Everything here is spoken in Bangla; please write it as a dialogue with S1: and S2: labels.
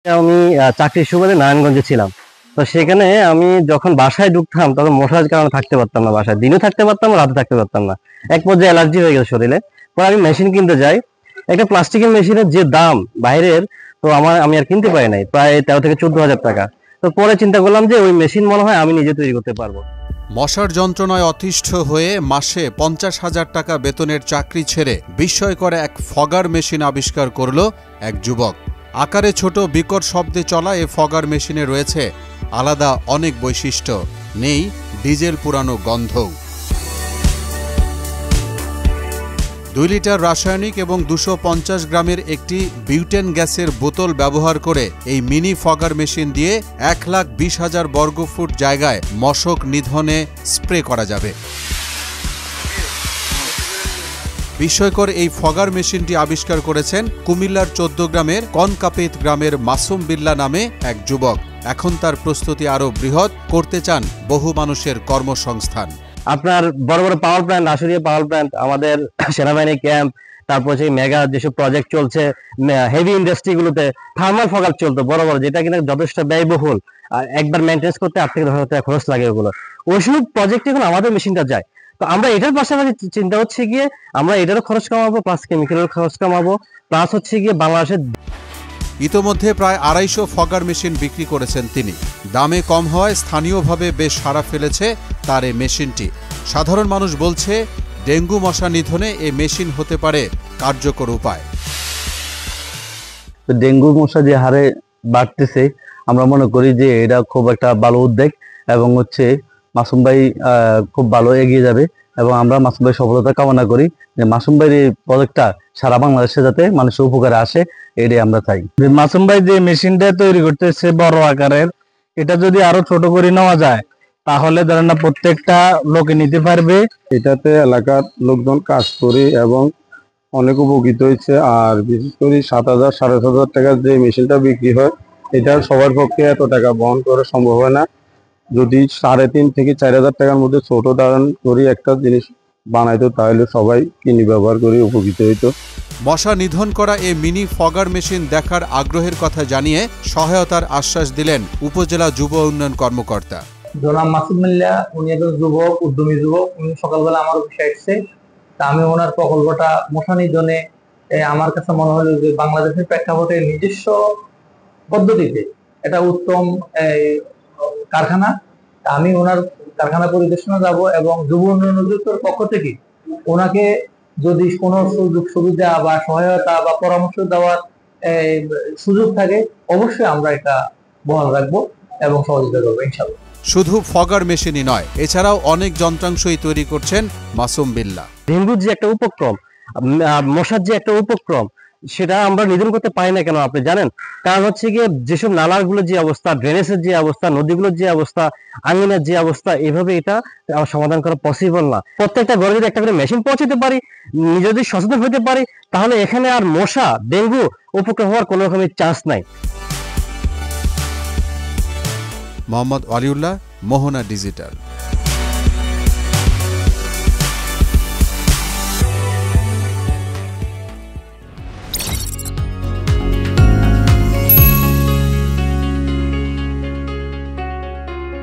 S1: আমি চাকরির সুবাদে নারায়ণগঞ্জে ছিলাম। তো সেখানে আমি যখন বাসায় ঢুকতাম তখন মশার কারণে থাকতে পারতাম না, বাসায় দিনও থাকতে পারতাম না, রাতে থাকতে পারতাম না। এক পর্যায়ে অ্যালার্জি হয়ে গেছে শরীরে। পরে আমি মেশিন কিনতে যাই, একটা প্লাস্টিকের মেশিনের যে দাম বাইরের, তো আমি আর কিনতে পারি নাই, প্রায় 13 থেকে 14 হাজার টাকা। তো পরে চিন্তা করলাম যে ওই মেশিন মনে হয় আমি নিজে তৈরি করতে পারবো।
S2: মশার যন্ত্রণায় অতিষ্ঠ হয়ে মাসে 50,000 টাকা বেতনের চাকরি ছেড়ে বিস্ময়কর এক ফগার মেশিন আবিষ্কার করল এক যুবক। আকারে ছোট, বিকট শব্দে চলা এ ফগার মেশিনে রয়েছে আলাদা অনেক বৈশিষ্ট্য, নেই ডিজেল পুরানো গন্ধও। 2 লিটার রাসায়নিক এবং 250 গ্রামের একটি বিউটেন গ্যাসের বোতল ব্যবহার করে এই মিনি ফগার মেশিন দিয়ে 1,20,000 বর্গফুট জায়গায় মশক নিধনে স্প্রে করা যাবে। বিস্ময়কর এই ফগার মেশিনটি আবিষ্কার করেছেন কুমিল্লার 14 গ্রামের কনকাপেত গ্রামের মাসুম বিল্লাহ নামে এক যুবক। এখন তার প্রস্তুতি আরও বৃহৎ, করতে চান বহু মানুষের কর্মসংস্থান।
S1: আপনার বড় বড় power plant, Ashulia power plant, আমাদের সেনাবাহিনী ক্যাম্প, তারপর সেই মেগা যেসব প্রজেক্ট চলছে, হেভি ইন্ডাস্ট্রিগুলোতে থার্মাল ফগার চলতো বড় বড়, যেটা কিনা যথেষ্ট ব্যয়বহুল, আর একবার মেনটেন্স করতে 8 থেকে 10 হাজার টাকা খরচ লাগে ওগুলো। ওইসব প্রজেক্টে এখন আমাদের মেশিনটা যায়। তো আমরা এটার পাশাপাশি চিন্তা হচ্ছে গিয়ে আমরা এটারও খরচ কমাবো, প্লাস কেমিক্যালের খরচ কমাবো, প্লাস হচ্ছে গিয়ে বাংলাদেশের।
S2: ইতোমধ্যে প্রায় 250 ফগার মেশিন বিক্রি করেছেন তিনি। দামে কম হওয়ায় স্থানীয়ভাবে বেশ সাড়া ফেলেছে তার এই মেশিনটি। সাধারণ মানুষ বলছে, ডেঙ্গু মশা নিধনে এ মেশিন হতে পারে কার্যকর উপায়।
S3: ডেঙ্গু মশা যে হারে বাড়তেছে, আমরা মনে করি যে এটা খুব একটা ভালো উদ্যোগ, এবং মাসুম ভাই খুব ভালো এগিয়ে যাবে, এবং আমরা মাসুম ভাই সফলতা কামনা করি যে মাসুম ভাইয়ের এই প্রজেক্টটা সারা বাংলাদেশে যাতে মানুষের উপকারে আসে, এটাই আমরা চাই।
S4: মাসুম ভাই যে মেশিনটা তৈরি করতেছে বড় আকারের, এটা যদি আরো ছোট করে নেওয়া যায় তাহলে ধরেন না প্রত্যেকটা লোকে নিতে পারবে।
S5: এটাতে এলাকার লোকজন কাজ করে এবং অনেক উপকৃত হয়েছে। আর বিশেষ করে 7,000 7,500 টাকার যে মেশিনটা বিক্রি হয়, এটা সবার পক্ষে এত টাকা বহন করা সম্ভব হয় না। যদি 3,500 থেকে 4,000 টাকার মধ্যে ছোট দাঁড়ান করে একটা জিনিস বানাইতো, তাহলে সবাই কিনে ব্যবহার করে উপকৃত হইতো।
S2: মশা নিধন করা এ মিনি ফগার মেশিন দেখার আগ্রহের কথা জানিয়ে সহায়তার আশ্বাস দিলেন উপজেলা যুব উন্নয়ন কর্মকর্তা
S6: জনাব মাসুম বিল্লাহ। উনি একজন যুবক, উদ্যমী যুবক। উনি সকালবেলা আমার অফিসে আসছে, তা আমি ওনার প্রকল্পটা মশা নিধনে আমার কাছে মনে হলো যে বাংলাদেশের প্রেক্ষাপটে নিজস্ব পদ্ধতিতে এটা উত্তম কারখানা। আমি ওনার কারখানা পরিদর্শনে যাব, এবং যুব উন্নয়ন অধিদপ্তর পক্ষ থেকে ওনাকে যদি কোনো সুযোগ সুবিধা বা সহায়তা বা পরামর্শ দেওয়ার সুযোগ থাকে, অবশ্যই আমরা এটা বহাল রাখবো এবং সহযোগিতা করবো ইনশাআল্লাহ।
S2: শুধু ফগার মেশিনই নয়, এছাড়াও অনেক যন্ত্রাংশই তৈরি করছেন মাসুম বিল্লাহ।
S1: ডেঙ্গুর যে একটা উপক্রম, মশার যে একটা উপক্রম, সেটা আমরা নিধন করতে পারি না কেন আপনি জানেন? কারণ হচ্ছে গিয়ে যেসব নালাগুলোর যে অবস্থা, ড্রেনেজের যে অবস্থা, নদীগুলোর যে অবস্থা, আঙিনার যে অবস্থা, এভাবে এটা সমাধান করা পসিবল না। প্রত্যেকটা ঘরে যদি একটা করে মেশিন পৌঁছাতে পারি, নিজে যদি সচেতন হতে পারি, তাহলে এখানে আর মশা, ডেঙ্গু উপক্রম হওয়ার কোনো রকমের চান্স নাই।
S2: মোহাম্মদ ওয়ালিউল্লাহ, মোহনা ডিজিটাল।